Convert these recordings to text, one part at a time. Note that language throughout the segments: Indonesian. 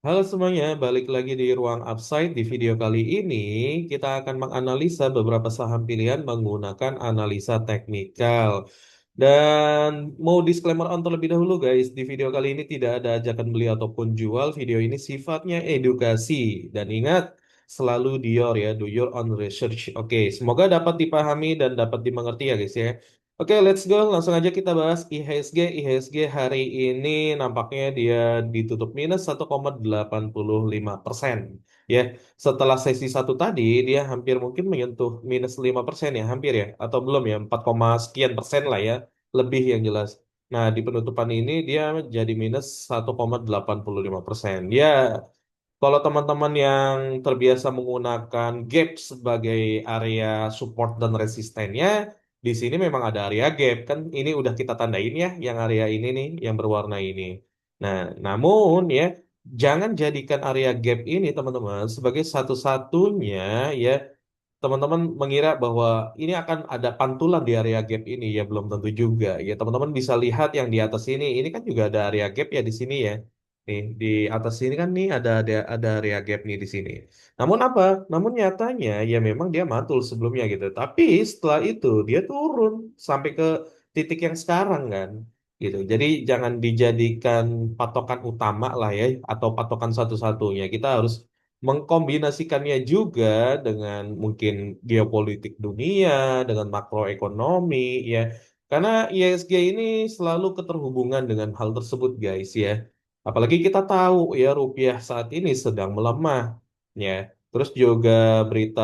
Halo semuanya, balik lagi di Ruang Upside. Di video kali ini, kita akan menganalisa beberapa saham pilihan menggunakan analisa teknikal. Dan mau disclaimer on terlebih dahulu guys, di video kali ini tidak ada ajakan beli ataupun jual. Video ini sifatnya edukasi. Dan ingat, selalu do your own research. Oke, semoga dapat dipahami dan dapat dimengerti ya guys ya. Oke, let's go. Langsung aja kita bahas IHSG. IHSG hari ini nampaknya dia ditutup minus 1,85%. Ya, setelah sesi satu tadi, dia hampir mungkin menyentuh minus 5% ya, hampir ya. Atau belum ya, 4, sekian persen lah ya. Lebih yang jelas. Nah, di penutupan ini dia jadi minus 1,85%. Ya, kalau teman-teman yang terbiasa menggunakan gap sebagai area support dan resistennya, di sini memang ada area gap kan ini udah kita tandain ya yang area ini nih yang berwarna ini. Nah, namun ya jangan jadikan area gap ini teman-teman sebagai satu-satunya ya teman-teman mengira bahwa ini akan ada pantulan di area gap ini ya belum tentu juga ya teman-teman bisa lihat yang di atas ini kan juga ada area gap ya di sini ya. Nih, di atas sini kan nih ada area gap nih di sini. Namun apa? Namun nyatanya ya memang dia mantul sebelumnya gitu. Tapi setelah itu dia turun sampai ke titik yang sekarang kan gitu. Jadi jangan dijadikan patokan utama lah ya atau patokan satu-satunya. Kita harus mengkombinasikannya juga dengan mungkin geopolitik dunia, dengan makroekonomi ya. Karena ISG ini selalu keterhubungan dengan hal tersebut guys ya. Apalagi kita tahu ya rupiah saat ini sedang melemah ya. Terus juga berita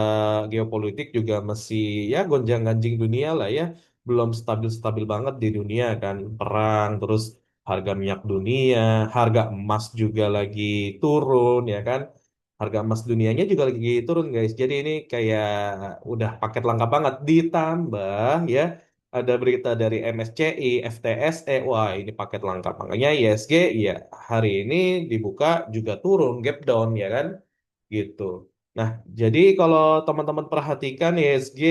geopolitik juga masih ya gonjang-ganjing dunia lah ya. Belum stabil-stabil banget di dunia kan. Perang, terus harga minyak dunia, harga emas juga lagi turun ya kan. Harga emas dunianya juga lagi turun guys. Jadi ini kayak udah paket lengkap banget. Ditambah ya ada berita dari MSCI, FTSE, wah ini paket lengkap. Makanya ISG ya hari ini dibuka juga turun, gap down ya kan, gitu. Nah, jadi kalau teman-teman perhatikan ISG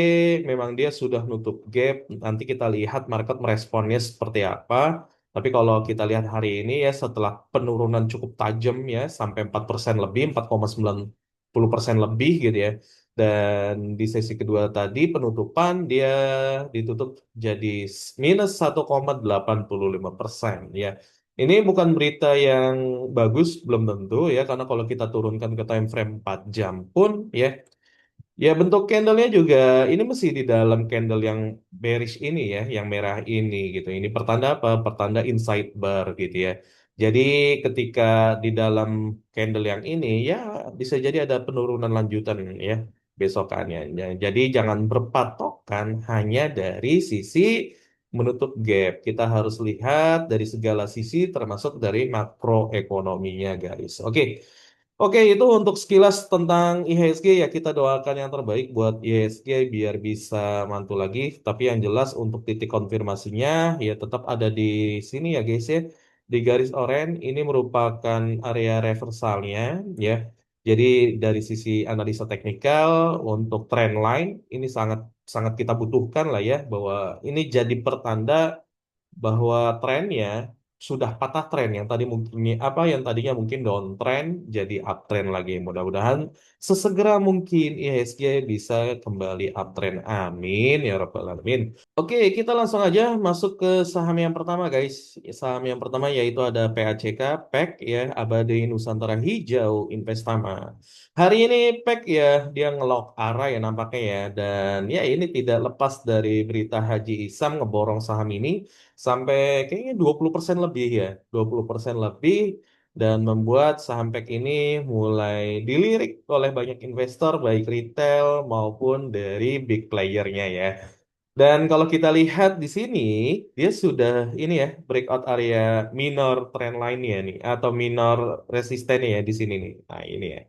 memang dia sudah nutup gap. Nanti kita lihat market meresponnya seperti apa. Tapi kalau kita lihat hari ini ya setelah penurunan cukup tajam ya sampai 4% lebih, 4,90% lebih gitu ya. Dan di sesi kedua tadi penutupan dia ditutup jadi minus 1,85% ya. Ini bukan berita yang bagus, belum tentu ya, karena kalau kita turunkan ke time frame 4 jam pun ya, ya bentuk candlenya juga ini masih di dalam candle yang bearish ini ya, yang merah ini gitu. Ini pertanda apa? Pertanda inside bar gitu ya. Jadi ketika di dalam candle yang ini ya bisa jadi ada penurunan lanjutan ya besokannya. Ya, jadi jangan berpatokan hanya dari sisi menutup gap. Kita harus lihat dari segala sisi termasuk dari makroekonominya guys. Oke. Oke, itu untuk sekilas tentang IHSG ya kita doakan yang terbaik buat IHSG biar bisa mantul lagi. Tapi yang jelas untuk titik konfirmasinya ya tetap ada di sini ya guys ya. Di garis oranye ini merupakan area reversalnya ya. Jadi dari sisi analisa teknikal untuk trend line ini sangat sangat kita butuhkan lah ya bahwa ini jadi pertanda bahwa trennya sudah patah tren yang tadi mungkin apa yang tadinya mungkin downtrend jadi uptrend lagi. Mudah-mudahan sesegera mungkin IHSG bisa kembali uptrend. Amin ya rabbal alamin. Oke, kita langsung aja masuk ke saham yang pertama guys. Saham yang pertama yaitu ada PACK, PEC ya, Abadi Nusantara Hijau Investama. Hari ini PEC ya dia ngelok arah ya nampaknya ya dan ya ini tidak lepas dari berita Haji Isam ngeborong saham ini sampai kayaknya 20% lebih ya, 20% lebih dan membuat saham PEC ini mulai dilirik oleh banyak investor baik retail maupun dari big playernya ya. Dan kalau kita lihat di sini, dia sudah ini ya breakout area minor trend line-nya nih atau minor resistennya ya di sini nih. Nah, ini ya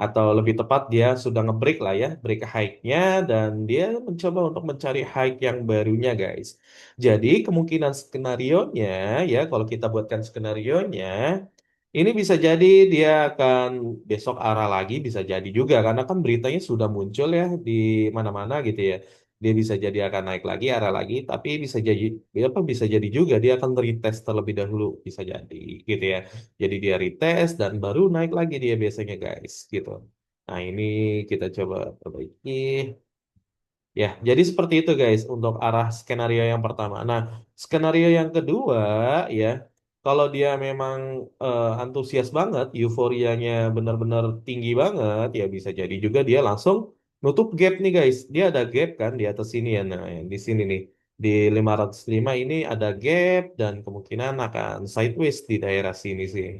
atau lebih tepat dia sudah nge-break lah ya, break high-nya dan dia mencoba untuk mencari high yang barunya guys. Jadi kemungkinan skenario-nya ya kalau kita buatkan skenario-nya ini bisa jadi dia akan besok arah lagi bisa jadi juga karena kan beritanya sudah muncul ya di mana-mana gitu ya. dia bisa jadi akan naik lagi, arah lagi, tapi bisa jadi juga dia akan retest terlebih dahulu, bisa jadi gitu ya. Jadi dia retest dan baru naik lagi dia biasanya guys, gitu. Nah ini kita coba perbaiki. Ya, jadi seperti itu guys untuk arah skenario yang pertama. Nah, skenario yang kedua ya, kalau dia memang antusias banget, euforianya benar-benar tinggi banget, ya bisa jadi juga dia langsung nutup gap nih guys. Dia ada gap kan di atas sini ya. Nah, yang di sini nih di 505 ini ada gap dan kemungkinan akan sideways di daerah sini sih.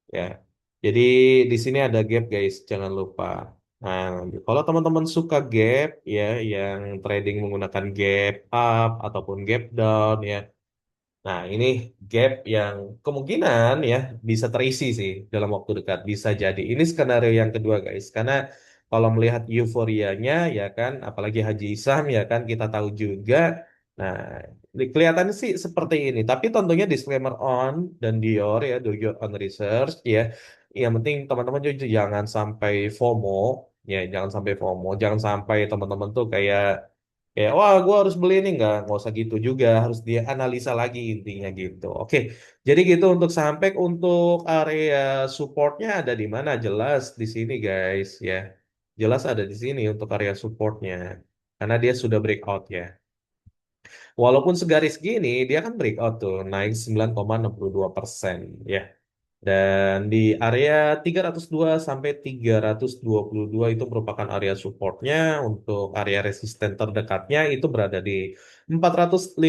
Ya. Jadi di sini ada gap guys, jangan lupa. Nah, kalau teman-teman suka gap ya, yang trading menggunakan gap up ataupun gap down ya. Nah, ini gap yang kemungkinan ya bisa terisi sih dalam waktu dekat, bisa jadi. Ini skenario yang kedua guys, karena kalau melihat euforianya ya kan, apalagi Haji Isam ya kan kita tahu juga. Nah, kelihatannya sih seperti ini. Tapi tentunya disclaimer on dan Dior ya, do your own research ya. Yang penting teman-teman juga jangan sampai FOMO ya, jangan sampai FOMO, jangan sampai teman-teman tuh kayak wah gue harus beli ini nggak usah gitu juga harus dia analisa lagi intinya gitu. Oke, jadi gitu untuk sampai untuk area supportnya ada di mana jelas di sini guys ya, jelas ada di sini untuk area supportnya karena dia sudah breakout ya. Walaupun segaris gini dia kan breakout tuh naik 9,62% ya. Dan di area 302 sampai 322 itu merupakan area supportnya. Untuk area resisten terdekatnya itu berada di 456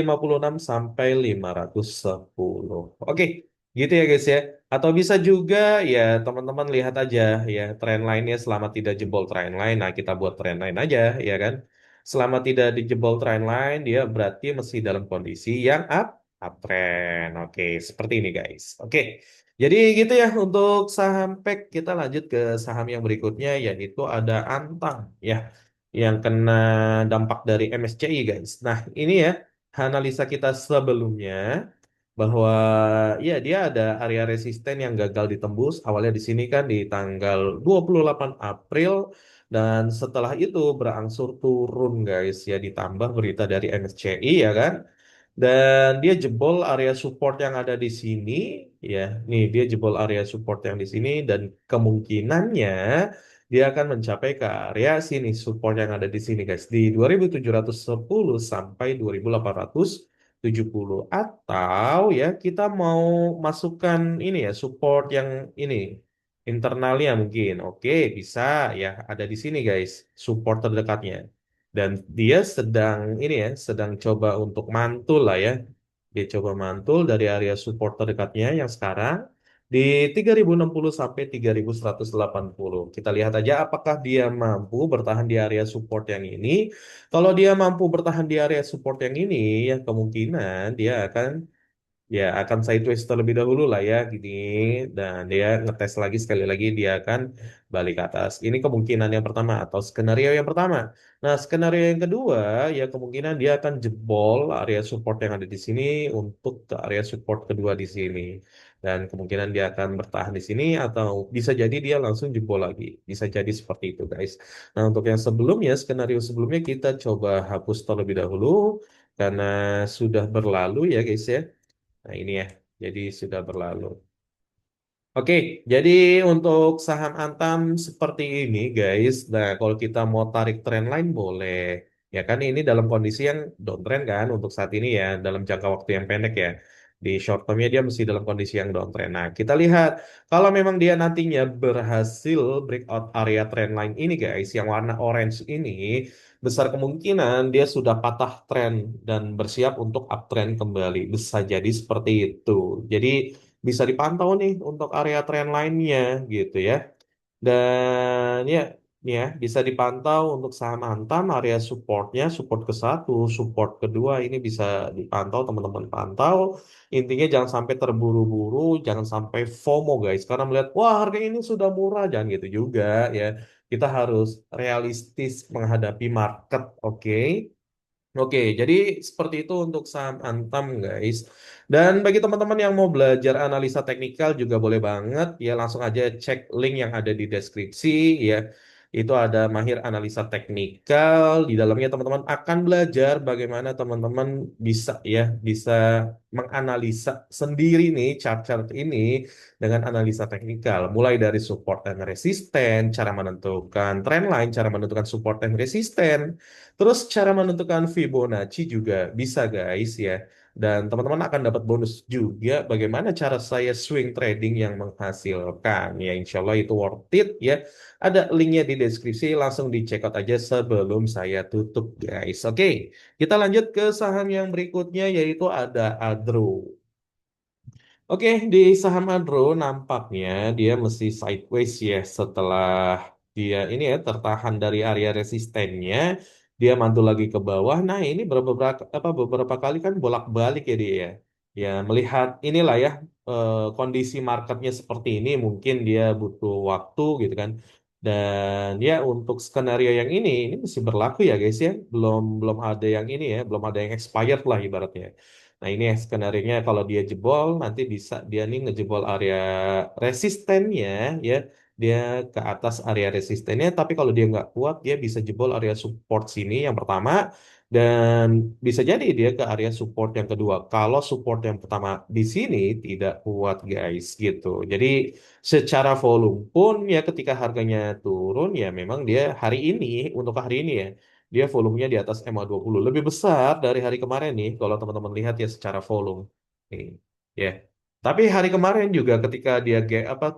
sampai 510. Oke, gitu ya guys ya. Atau bisa juga ya teman-teman lihat aja ya trend line-nya selama tidak jebol trend line. Nah, kita buat trend line aja ya kan. Selama tidak dijebol trend line, dia berarti masih dalam kondisi yang uptrend. Oke, seperti ini guys. Oke. Jadi gitu ya untuk saham PEK kita lanjut ke saham yang berikutnya yaitu ada Antang ya yang kena dampak dari MSCI guys. Nah ini ya analisa kita sebelumnya bahwa ya dia ada area resisten yang gagal ditembus awalnya di sini kan di tanggal 28 April dan setelah itu berangsur turun guys ya ditambah berita dari MSCI ya kan. Dan dia jebol area support yang ada di sini, ya. Nih, dia jebol area support yang di sini dan kemungkinannya dia akan mencapai ke area sini support yang ada di sini, guys, di 2710 sampai 2870 atau ya kita mau masukkan ini ya support yang ini internalnya mungkin. Oke, bisa ya ada di sini, guys, support terdekatnya. Dan dia sedang ini ya, sedang coba untuk mantul lah ya. Dia coba mantul dari area support terdekatnya yang sekarang di 3060 sampai 3180. Kita lihat aja apakah dia mampu bertahan di area support yang ini. Kalau dia mampu bertahan di area support yang ini, ya kemungkinan dia akan ya akan sideways terlebih dahulu lah ya gini dan dia ngetes lagi sekali lagi dia akan balik ke atas. Ini kemungkinan yang pertama atau skenario yang pertama. Nah, skenario yang kedua ya kemungkinan dia akan jebol area support yang ada di sini untuk ke area support kedua di sini. Dan kemungkinan dia akan bertahan di sini atau bisa jadi dia langsung jebol lagi. Bisa jadi seperti itu, guys. Nah, untuk yang sebelumnya, skenario sebelumnya kita coba hapus terlebih dahulu karena sudah berlalu ya, guys ya. Nah, ini ya. Jadi sudah berlalu. Oke, jadi untuk saham Antam seperti ini, guys. Nah, kalau kita mau tarik trend line boleh. Ya kan ini dalam kondisi yang downtrend kan untuk saat ini ya, dalam jangka waktu yang pendek ya. Di short termnya dia mesti dalam kondisi yang downtrend. Nah, kita lihat kalau memang dia nantinya berhasil breakout area trend line ini, guys, yang warna orange ini, besar kemungkinan dia sudah patah trend dan bersiap untuk uptrend kembali. Bisa jadi seperti itu. Jadi bisa dipantau nih untuk area tren lainnya gitu ya. Dan ya, ya bisa dipantau untuk saham Antam area supportnya, support ke satu, support kedua ini bisa dipantau teman-teman pantau. Intinya jangan sampai terburu-buru, jangan sampai FOMO guys. Karena melihat wah harga ini sudah murah, jangan gitu juga ya. Kita harus realistis menghadapi market, oke? Oke, jadi seperti itu untuk saham Antam, guys. Dan bagi teman-teman yang mau belajar analisa teknikal juga boleh banget ya langsung aja cek link yang ada di deskripsi ya. Itu ada mahir analisa teknikal. Di dalamnya teman-teman akan belajar bagaimana teman-teman bisa ya, bisa menganalisa sendiri nih chart-chart ini dengan analisa teknikal. Mulai dari support dan resisten, cara menentukan trend line, cara menentukan support dan resisten, terus cara menentukan Fibonacci juga bisa guys ya. Dan teman-teman akan dapat bonus juga bagaimana cara saya swing trading yang menghasilkan. Ya insya Allah itu worth it ya. Ada linknya di deskripsi, langsung dicek out aja sebelum saya tutup guys. Oke, kita lanjut ke saham yang berikutnya yaitu ada Adro. Oke, di saham Adro nampaknya dia mesti sideways ya setelah dia ini ya tertahan dari area resistennya, dia mantul lagi ke bawah. Nah, ini beberapa kali kan bolak-balik ya dia ya. Ya, melihat inilah ya kondisi marketnya seperti ini mungkin dia butuh waktu gitu kan. Dan ya untuk skenario yang ini masih berlaku ya guys ya. Belum belum ada yang ini ya, belum ada yang expired lah ibaratnya. Nah ini ya skenario kalau dia jebol nanti bisa dia nih ngejebol area resistennya ya dia ke atas area resistennya tapi kalau dia nggak kuat dia bisa jebol area support sini yang pertama dan bisa jadi dia ke area support yang kedua kalau support yang pertama di sini tidak kuat guys gitu jadi secara volume pun ya ketika harganya turun ya memang dia hari ini untuk hari ini ya dia volumenya di atas MA20 lebih besar dari hari kemarin nih kalau teman-teman lihat ya secara volume nih ya tapi hari kemarin juga ketika dia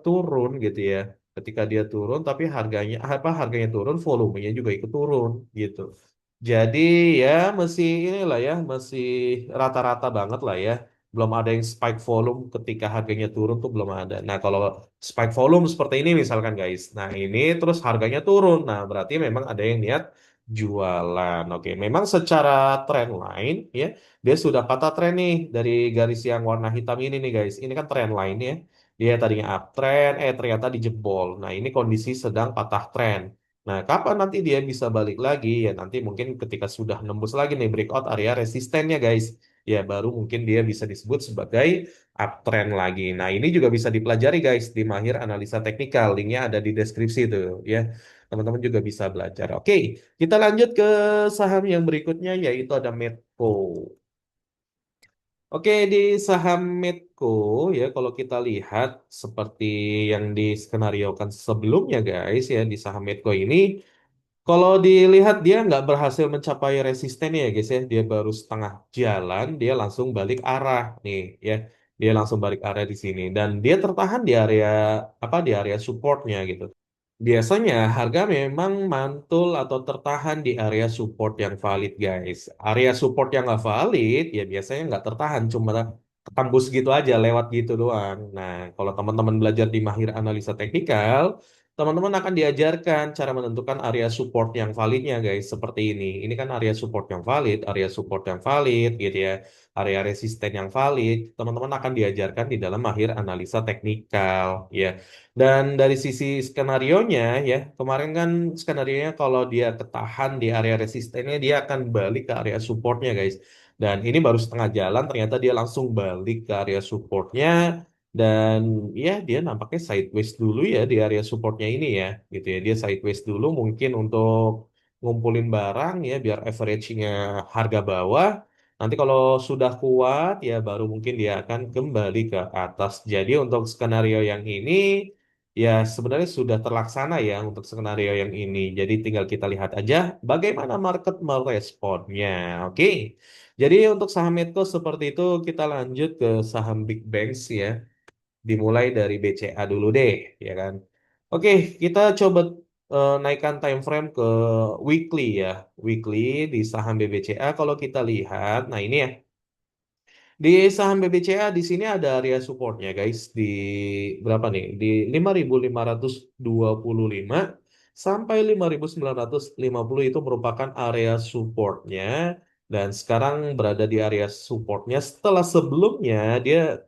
turun gitu ya ketika dia turun tapi harganya turun volumenya juga ikut turun gitu jadi ya masih inilah ya masih rata-rata banget lah ya belum ada yang spike volume ketika harganya turun tuh belum ada nah kalau spike volume seperti ini misalkan guys nah ini terus harganya turun nah berarti memang ada yang niat jualan. Oke, memang secara trend line ya, dia sudah patah tren nih dari garis yang warna hitam ini nih guys. Ini kan trend line ya. Dia tadinya uptrend, ternyata dijebol. Nah, ini kondisi sedang patah tren. Nah, kapan nanti dia bisa balik lagi? Ya nanti mungkin ketika sudah nembus lagi nih breakout area resistennya guys. Ya baru mungkin dia bisa disebut sebagai uptrend lagi. Nah, ini juga bisa dipelajari guys di Mahir Analisa Teknikal. Linknya ada di deskripsi tuh ya. Teman-teman juga bisa belajar. Oke, kita lanjut ke saham yang berikutnya yaitu ada Medco. Oke, di saham Medco ya kalau kita lihat seperti yang diskenariokan sebelumnya guys ya di saham Medco ini kalau dilihat dia nggak berhasil mencapai resisten ya guys ya dia baru setengah jalan dia langsung balik arah nih ya dia langsung balik arah di sini dan dia tertahan di area di area supportnya gitu. Biasanya harga memang mantul atau tertahan di area support yang valid, guys. Area support yang nggak valid, ya biasanya nggak tertahan, cuma tembus gitu aja, lewat gitu doang. Nah, kalau teman-teman belajar di Mahir Analisa Teknikal, teman-teman akan diajarkan cara menentukan area support yang validnya, guys. Seperti ini. Ini kan area support yang valid, gitu ya. Area resisten yang valid, teman-teman akan diajarkan di dalam Mahir Analisa Teknikal, ya. Dan dari sisi skenarionya ya, kemarin kan skenarionya kalau dia ketahan di area resistennya dia akan balik ke area supportnya guys. Dan ini baru setengah jalan ternyata dia langsung balik ke area supportnya dan ya dia nampaknya sideways dulu ya di area supportnya ini ya gitu ya. Dia sideways dulu mungkin untuk ngumpulin barang ya biar average-nya harga bawah. Nanti kalau sudah kuat ya baru mungkin dia akan kembali ke atas. Jadi untuk skenario yang ini ya, sebenarnya sudah terlaksana ya untuk skenario yang ini. Jadi tinggal kita lihat aja bagaimana market meresponnya. Oke. Jadi untuk saham Medco seperti itu kita lanjut ke saham Big Banks ya. Dimulai dari BCA dulu deh, ya kan. Oke, kita coba naikkan time frame ke weekly ya. Weekly di saham BBCA kalau kita lihat, nah ini ya. Di saham BBCA di sini ada area supportnya guys di berapa nih? Di 5.525 sampai 5.950 itu merupakan area supportnya dan sekarang berada di area supportnya setelah sebelumnya dia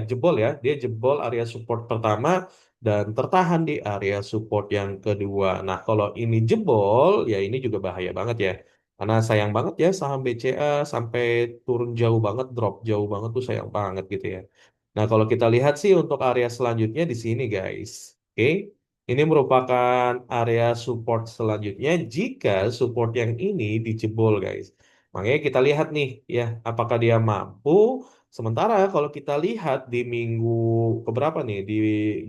jebol ya, dia jebol area support pertama dan tertahan di area support yang kedua. Nah, kalau ini jebol ya ini juga bahaya banget ya. Karena sayang banget ya saham BCA sampai turun jauh banget, drop jauh banget tuh sayang banget gitu ya. Nah, kalau kita lihat sih untuk area selanjutnya di sini guys. Oke. Ini merupakan area support selanjutnya jika support yang ini dijebol, guys. Makanya kita lihat nih, ya, apakah dia mampu. Sementara kalau kita lihat di minggu keberapa nih, di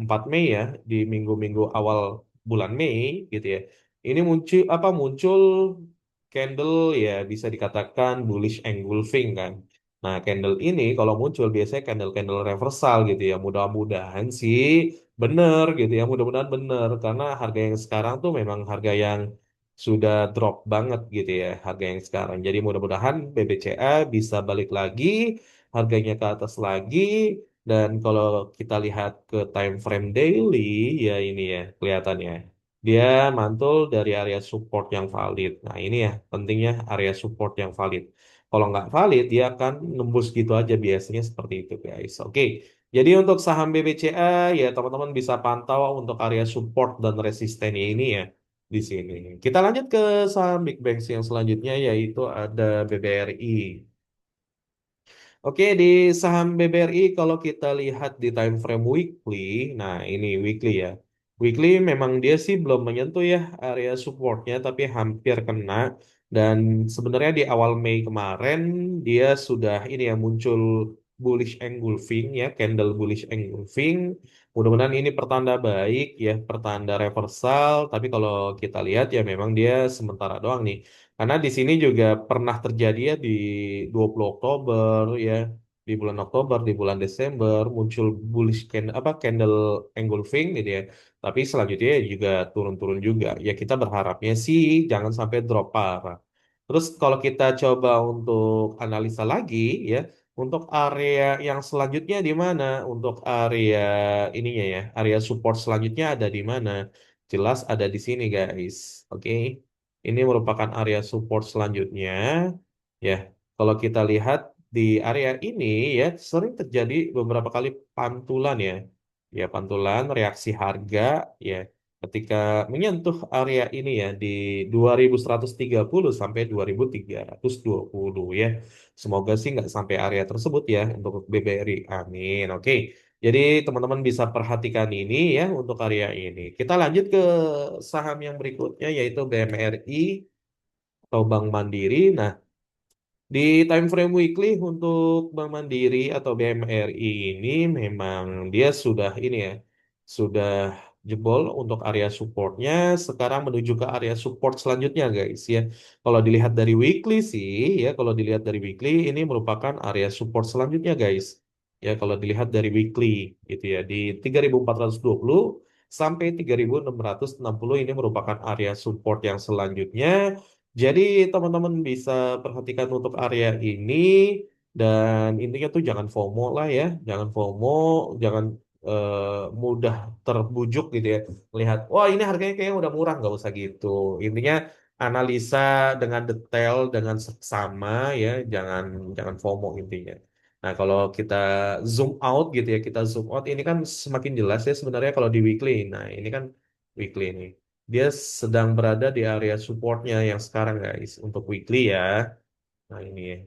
4 Mei ya, di minggu-minggu awal bulan Mei gitu ya. Ini muncul candle ya bisa dikatakan bullish engulfing kan. Nah, candle ini kalau muncul biasanya candle-candle reversal gitu ya. Mudah-mudahan sih bener gitu ya, mudah-mudahan bener karena harga yang sekarang tuh memang harga yang sudah drop banget gitu ya, harga yang sekarang. Jadi mudah-mudahan BBCA bisa balik lagi, harganya ke atas lagi. Dan kalau kita lihat ke time frame daily, ya ini ya kelihatannya dia mantul dari area support yang valid. Nah ini ya pentingnya area support yang valid. Kalau nggak valid, dia akan nembus gitu aja biasanya seperti itu guys. Oke. Jadi untuk saham BBCA ya teman-teman bisa pantau untuk area support dan resistennya ini ya di sini. Kita lanjut ke saham Big Banks yang selanjutnya yaitu ada BBRI. Oke, di saham BBRI kalau kita lihat di time frame weekly, nah ini weekly ya. Weekly memang dia sih belum menyentuh ya area supportnya, tapi hampir kena. Dan sebenarnya di awal Mei kemarin dia sudah ini ya muncul bullish engulfing ya, candle bullish engulfing. Mudah-mudahan ini pertanda baik ya, pertanda reversal. Tapi kalau kita lihat ya memang dia sementara doang nih. Karena di sini juga pernah terjadi ya di 20 Oktober ya, di bulan Oktober, di bulan Desember muncul bullish candle engulfing gitu ya. Tapi selanjutnya juga turun-turun juga. Ya kita berharapnya sih jangan sampai drop parah. Terus kalau kita coba untuk analisa lagi ya, untuk area yang selanjutnya di mana? Untuk area ininya ya, area support selanjutnya ada di mana? Jelas ada di sini guys. Oke. Ini merupakan area support selanjutnya. Ya, kalau kita lihat di area ini ya sering terjadi beberapa kali pantulan ya. Ya, pantulan reaksi harga ya ketika menyentuh area ini ya di 2130 sampai 2320 ya. Semoga sih nggak sampai area tersebut ya untuk BBRI. Amin. Oke. Jadi teman-teman bisa perhatikan ini ya untuk area ini. Kita lanjut ke saham yang berikutnya yaitu BMRI atau Bank Mandiri. Nah, di time frame weekly untuk Bank Mandiri atau BMRI ini memang dia sudah ini ya, sudah jebol untuk area supportnya. Sekarang menuju ke area support selanjutnya guys ya. Kalau dilihat dari weekly sih ya, kalau dilihat dari weekly ini merupakan area support selanjutnya guys. Ya kalau dilihat dari weekly gitu ya di 3420 sampai 3660 ini merupakan area support yang selanjutnya. Jadi teman-teman bisa perhatikan untuk area ini dan intinya tuh jangan FOMO lah ya, jangan FOMO, jangan mudah terbujuk gitu ya. Lihat, wah ini harganya kayaknya udah murah, nggak usah gitu. Intinya analisa dengan detail, dengan seksama ya, jangan jangan FOMO intinya. Nah kalau kita zoom out gitu ya, kita zoom out ini kan semakin jelas ya sebenarnya kalau di weekly. Nah ini kan weekly ini. Dia sedang berada di area supportnya yang sekarang guys untuk weekly ya. Nah ini ya.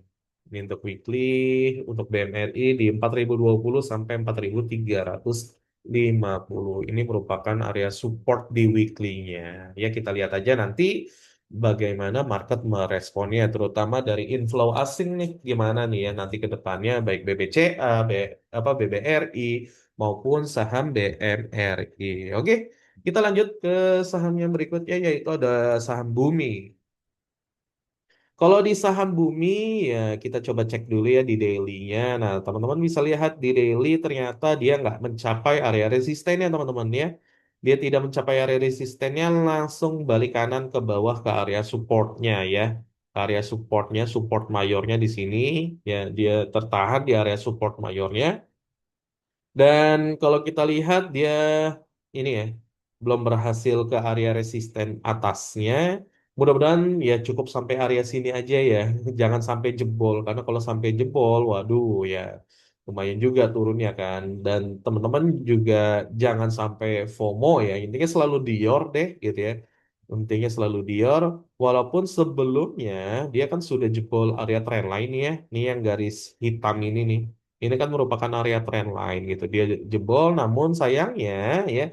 Ini untuk weekly untuk BMRI di 4020 sampai 4350. Ini merupakan area support di weekly-nya. Ya kita lihat aja nanti bagaimana market meresponnya terutama dari inflow asing nih gimana nih ya nanti ke depannya baik BBCA, BBRI maupun saham BMRI. Oke. Kita lanjut ke saham yang berikutnya yaitu ada saham Bumi. Kalau di saham Bumi ya kita coba cek dulu ya di daily-nya. Nah, teman-teman bisa lihat di daily ternyata dia nggak mencapai area resistennya teman-teman ya. Dia tidak mencapai area resistennya langsung balik kanan ke bawah ke area supportnya ya. Ke area supportnya, support mayornya di sini ya dia tertahan di area support mayornya. Dan kalau kita lihat dia ini ya belum berhasil ke area resisten atasnya. Mudah-mudahan ya cukup sampai area sini aja ya. Jangan sampai jebol karena kalau sampai jebol waduh ya lumayan juga turunnya kan. Dan teman-teman juga jangan sampai FOMO ya. Intinya selalu Dior deh gitu ya. Intinya selalu Dior walaupun sebelumnya dia kan sudah jebol area trendline ya. Ini yang garis hitam ini nih. Ini kan merupakan area trend line gitu. Dia jebol, namun sayangnya ya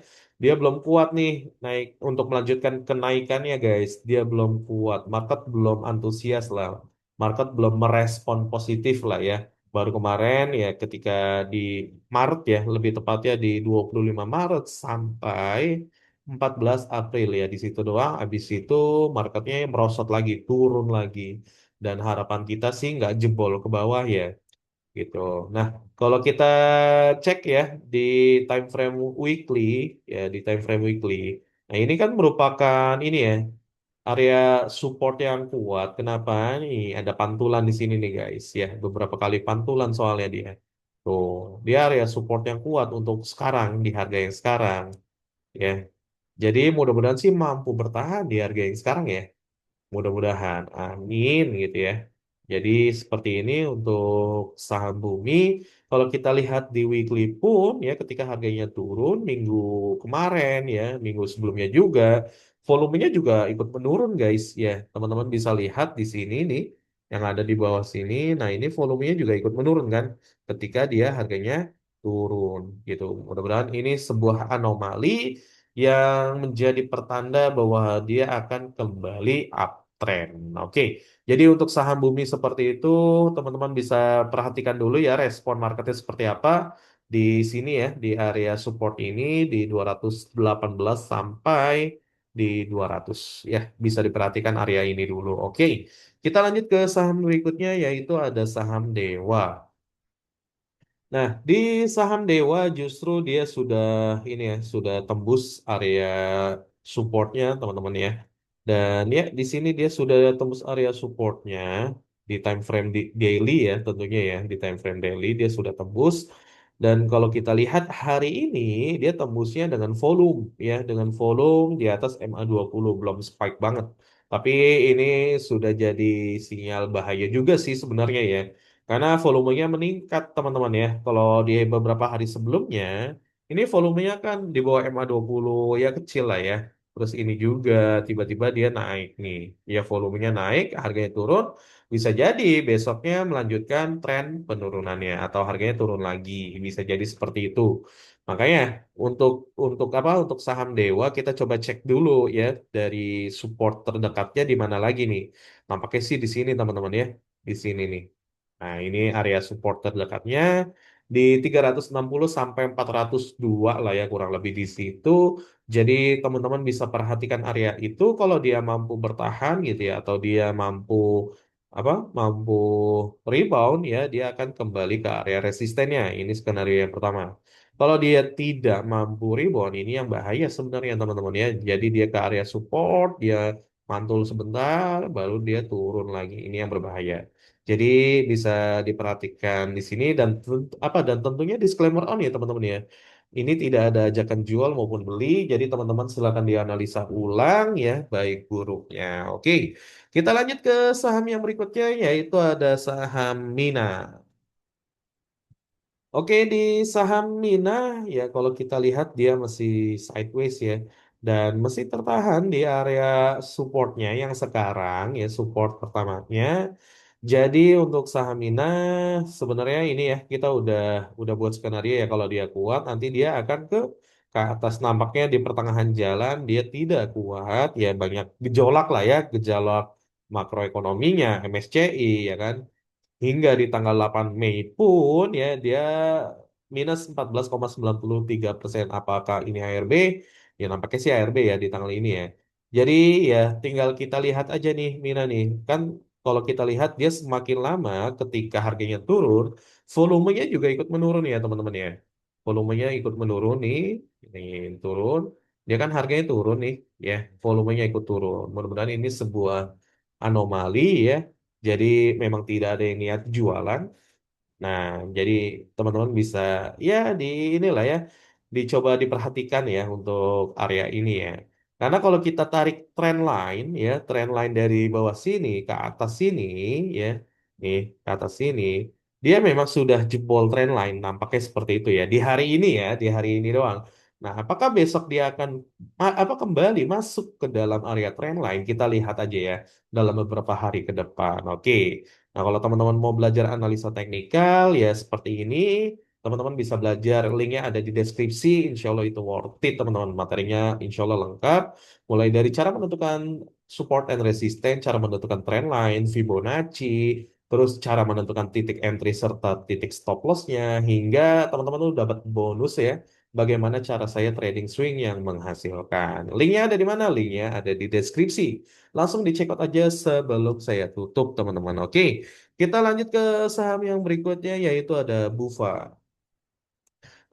Dia belum kuat nih naik untuk melanjutkan kenaikannya guys. Dia belum kuat. Market belum antusias lah. Market belum merespon positif lah ya. Baru kemarin ya ketika di Maret ya, lebih tepatnya di 25 Maret sampai 14 April ya di situ doang. Habis itu marketnya merosot lagi, turun lagi. Dan harapan kita sih nggak jebol ke bawah ya gitu. Nah, kalau kita cek ya di time frame weekly ya di time frame weekly. Nah, ini kan merupakan ini ya area support yang kuat. Kenapa? Nih ada pantulan di sini nih guys ya, beberapa kali pantulan soalnya dia. Tuh, dia area support yang kuat untuk sekarang di harga yang sekarang ya. Jadi mudah-mudahan sih mampu bertahan di harga yang sekarang ya. Mudah-mudahan, amin gitu ya. Jadi seperti ini untuk saham bumi. Kalau kita lihat di weekly pun ya ketika harganya turun minggu kemarin ya, minggu sebelumnya juga, volumenya juga ikut menurun guys ya. Teman-teman bisa lihat di sini nih yang ada di bawah sini. Nah ini volumenya juga ikut menurun kan ketika dia harganya turun gitu. Mudah-mudahan ini sebuah anomali yang menjadi pertanda bahwa dia akan kembali uptrend. Oke, jadi untuk saham bumi seperti itu, teman-teman bisa perhatikan dulu ya respon marketnya seperti apa di sini ya, di area support ini di 218 sampai di 200 ya, bisa diperhatikan area ini dulu. Oke, kita lanjut ke saham berikutnya yaitu ada saham Dewa. Nah, di saham Dewa justru dia sudah ini ya, sudah tembus area supportnya teman-teman ya. Dan ya di sini dia sudah tembus area supportnya di time frame daily ya tentunya ya di time frame daily dia sudah tembus. Dan kalau kita lihat hari ini dia tembusnya dengan volume ya dengan volume di atas MA20 belum spike banget. Tapi ini sudah jadi sinyal bahaya juga sih sebenarnya ya. Karena volumenya meningkat teman-teman ya. Kalau di beberapa hari sebelumnya, ini volumenya kan di bawah MA20 ya kecil lah ya. Terus ini juga tiba-tiba dia naik nih. Ya volumenya naik, harganya turun. Bisa jadi besoknya melanjutkan tren penurunannya atau harganya turun lagi. Bisa jadi seperti itu. Makanya untuk apa? Untuk saham Dewa kita coba cek dulu ya dari support terdekatnya di mana lagi nih. Nampaknya sih di sini teman-teman ya. Di sini nih. Nah, ini area support terdekatnya di 360 sampai 402 lah ya kurang lebih di situ. Jadi teman-teman bisa perhatikan area itu kalau dia mampu bertahan gitu ya atau dia mampu apa? Mampu rebound ya, dia akan kembali ke area resistennya. Ini skenario yang pertama. Kalau dia tidak mampu rebound, ini yang bahaya sebenarnya teman-teman ya. Jadi dia ke area support, dia mantul sebentar, baru dia turun lagi. Ini yang berbahaya. Jadi bisa diperhatikan di sini dan apa dan tentunya disclaimer on ya teman-teman ya. Ini tidak ada ajakan jual maupun beli, jadi teman-teman silakan dianalisa ulang ya baik buruknya. Oke, kita lanjut ke saham yang berikutnya yaitu ada saham Mina. Oke, di saham Mina ya kalau kita lihat dia masih sideways ya dan masih tertahan di area supportnya yang sekarang ya support pertamanya. Jadi untuk saham Mina sebenarnya ini ya kita udah buat skenario ya kalau dia kuat nanti dia akan ke atas nampaknya di pertengahan jalan dia tidak kuat ya banyak gejolak lah ya gejolak makroekonominya MSCI ya kan hingga di tanggal 8 Mei pun ya dia minus 14,93%. Apakah ini ARB? Ya nampaknya sih ARB ya di tanggal ini ya. Jadi ya tinggal kita lihat aja nih Mina nih. Kan kalau kita lihat dia semakin lama ketika harganya turun, volumenya juga ikut menurun ya teman-teman ya. Volumenya ikut menurun nih, ini turun. Dia kan harganya turun nih ya, volumenya ikut turun. Mudah-mudahan ini sebuah anomali ya jadi memang tidak ada yang niat jualan. Nah, jadi teman-teman bisa ya di inilah ya dicoba diperhatikan ya untuk area ini ya. Karena kalau kita tarik trend line ya, trend line dari bawah sini ke atas sini ya, nih ke atas sini, dia memang sudah jebol trend line, nampaknya seperti itu ya. Di hari ini ya, di hari ini doang. Nah, apakah besok dia akan apa kembali masuk ke dalam area trend line? Kita lihat aja ya dalam beberapa hari ke depan. Oke. Nah, kalau teman-teman mau belajar analisa teknikal, ya seperti ini. Teman-teman bisa belajar, linknya ada di deskripsi, insya Allah itu worth it teman-teman. Materinya insya Allah lengkap, mulai dari cara menentukan support and resistance, cara menentukan trend line, Fibonacci, terus cara menentukan titik entry serta titik stop loss-nya, hingga teman-teman tuh dapat bonus ya, bagaimana cara saya trading swing yang menghasilkan. Linknya ada di mana? Linknya ada di deskripsi. Langsung dicek out aja sebelum saya tutup teman-teman. Oke, kita lanjut ke saham yang berikutnya yaitu ada Bufa.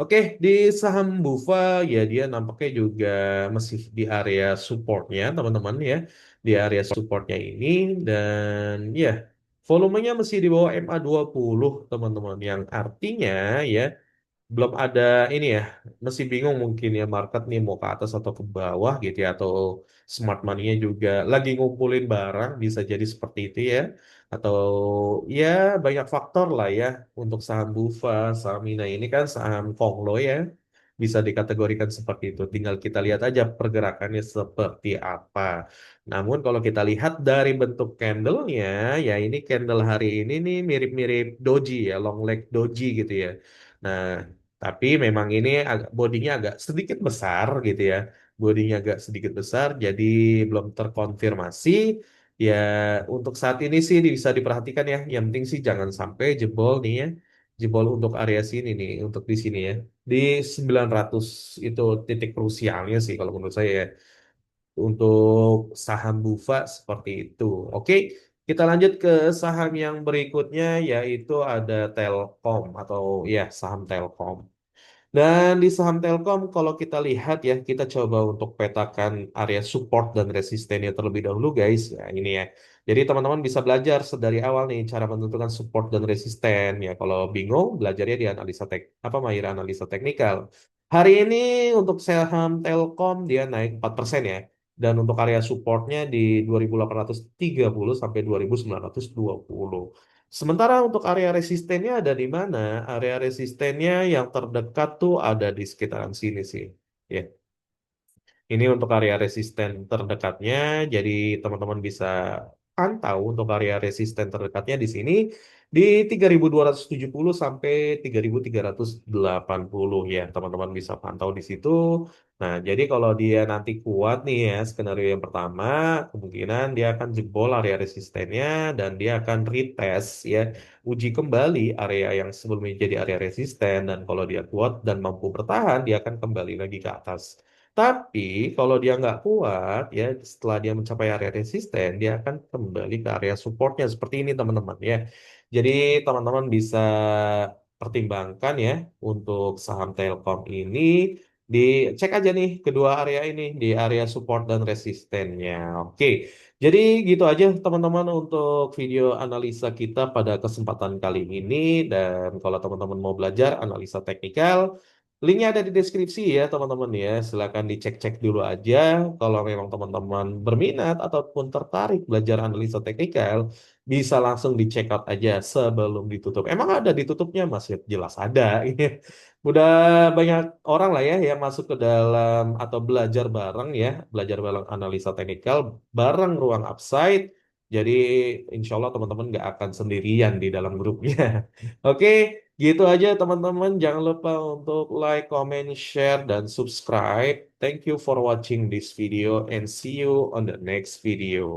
Oke, di saham Bufa ya dia nampaknya juga masih di area supportnya teman-teman ya. Di area supportnya ini dan ya volumenya masih di bawah MA20 teman-teman. Yang artinya ya belum ada ini ya, masih bingung mungkin ya market nih mau ke atas atau ke bawah gitu ya, atau smart money-nya juga lagi ngumpulin barang, bisa jadi seperti itu ya, atau ya banyak faktor lah ya untuk saham Bufa, saham Mina ini kan saham Konglo ya, bisa dikategorikan seperti itu, tinggal kita lihat aja pergerakannya seperti apa. Namun kalau kita lihat dari bentuk candlenya, ya ini candle hari ini nih mirip-mirip doji ya, long leg doji gitu ya. Nah, tapi memang ini bodinya agak sedikit besar gitu ya. Bodinya agak sedikit besar, jadi belum terkonfirmasi. Ya, untuk saat ini sih bisa diperhatikan ya. Yang penting sih jangan sampai jebol nih ya. Jebol untuk area sini nih, untuk di sini ya. Di 900 itu titik krusialnya sih kalau menurut saya ya. Untuk saham Bufa seperti itu. Oke, kita lanjut ke saham yang berikutnya yaitu ada Telkom atau ya saham Telkom. Dan di saham Telkom, kalau kita lihat ya, kita coba untuk petakan area support dan resistennya terlebih dahulu, guys. Ya, ini ya. Jadi teman-teman bisa belajar sedari awal nih cara menentukan support dan resisten. Ya, kalau bingung, belajarnya di analisa apa mahir analisa teknikal. Hari ini untuk saham Telkom dia naik 4% ya. Dan untuk area supportnya di 2830 sampai 2920. Sementara untuk area resistennya ada di mana? Area resistennya yang terdekat tuh ada di sekitaran sini sih. Ya, ini untuk area resisten terdekatnya. Jadi teman-teman bisa pantau untuk area resisten terdekatnya di sini di 3270 sampai 3380 ya. Teman-teman bisa pantau di situ. Nah, jadi kalau dia nanti kuat nih ya, skenario yang pertama, kemungkinan dia akan jebol area resistennya dan dia akan retest ya, uji kembali area yang sebelumnya jadi area resisten, dan kalau dia kuat dan mampu bertahan, dia akan kembali lagi ke atas. Tapi kalau dia nggak kuat ya, setelah dia mencapai area resisten, dia akan kembali ke area supportnya seperti ini teman-teman ya. Jadi teman-teman bisa pertimbangkan ya untuk saham Telkom ini, dicek aja nih kedua area ini di area support dan resistennya. Oke, jadi gitu aja teman-teman untuk video analisa kita pada kesempatan kali ini. Dan kalau teman-teman mau belajar analisa teknikal, linknya ada di deskripsi ya teman-teman ya. Silakan dicek-cek dulu aja. Kalau memang teman-teman berminat ataupun tertarik belajar analisa teknikal, bisa langsung di check out aja sebelum ditutup. Emang ada ditutupnya Mas? Ya, jelas ada. Udah banyak orang lah ya yang masuk ke dalam atau belajar bareng ya, belajar bareng analisa teknikal bareng ruang upside. Jadi insya Allah teman-teman nggak akan sendirian di dalam grupnya. Oke, gitu aja teman-teman. Jangan lupa untuk like, comment, share, dan subscribe. Thank you for watching this video and see you on the next video.